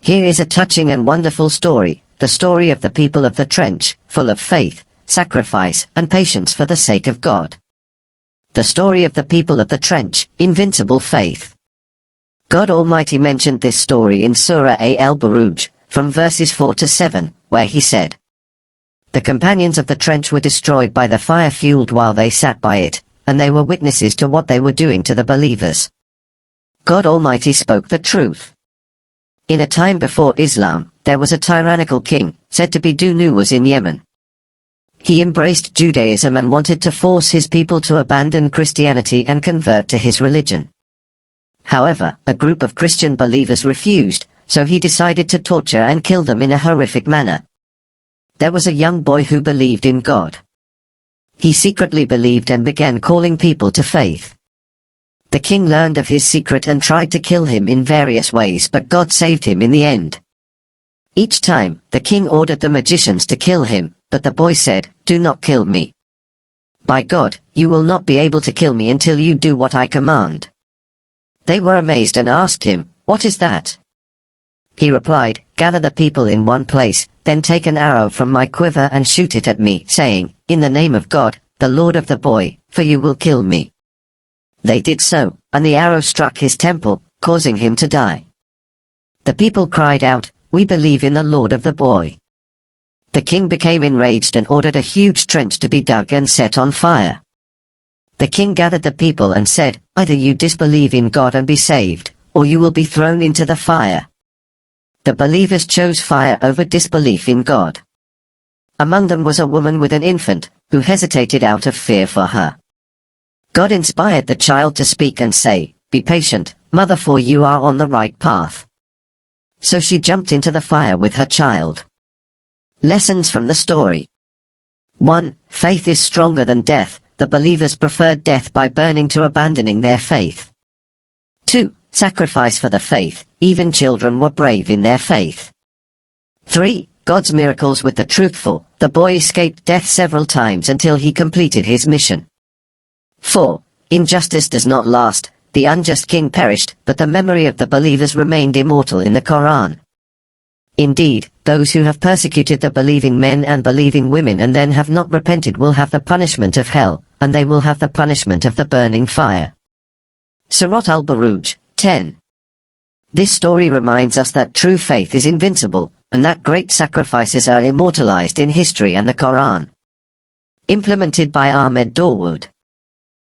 Here is a touching and wonderful story, the story of the people of the trench, full of faith, sacrifice, and patience for the sake of God. The story of the people of the trench, invincible faith. God Almighty mentioned this story in Surah Al-Buruj, from verses 4 to 7, where he said, "The companions of the trench were destroyed by the fire fueled while they sat by it, and they were witnesses to what they were doing to the believers." God Almighty spoke the truth. In a time before Islam, there was a tyrannical king, said to be Dunuwas in Yemen. He embraced Judaism and wanted to force his people to abandon Christianity and convert to his religion. However, a group of Christian believers refused, so he decided to torture and kill them in a horrific manner. There was a young boy who believed in God. He secretly believed and began calling people to faith. The king learned of his secret and tried to kill him in various ways, but God saved him in the end. Each time, the king ordered the magicians to kill him, but the boy said, "Do not kill me. By God, you will not be able to kill me until you do what I command." They were amazed and asked him, "What is that?" He replied, "Gather the people in one place, then take an arrow from my quiver and shoot it at me, saying, 'In the name of God, the Lord of the boy, for you will kill me.'" They did so, and the arrow struck his temple, causing him to die. The people cried out, "We believe in the Lord of the boy." The king became enraged and ordered a huge trench to be dug and set on fire. The king gathered the people and said, "Either you disbelieve in God and be saved, or you will be thrown into the fire." The believers chose fire over disbelief in God. Among them was a woman with an infant, who hesitated out of fear for her. God inspired the child to speak and say, "Be patient, mother, for you are on the right path." So she jumped into the fire with her child. Lessons from the story. 1. Faith is stronger than death. The believers preferred death by burning to abandoning their faith. 2. Sacrifice for the faith. Even children were brave in their faith. 3. God's miracles with the truthful. The boy escaped death several times until he completed his mission. 4. Injustice does not last. The unjust king perished, but the memory of the believers remained immortal in the Quran. Indeed, those who have persecuted the believing men and believing women and then have not repented will have the punishment of hell, and they will have the punishment of the burning fire. Surah Al-Buruj, 10. This story reminds us that true faith is invincible, and that great sacrifices are immortalized in history and the Quran. Implemented by Ahmed Dawood.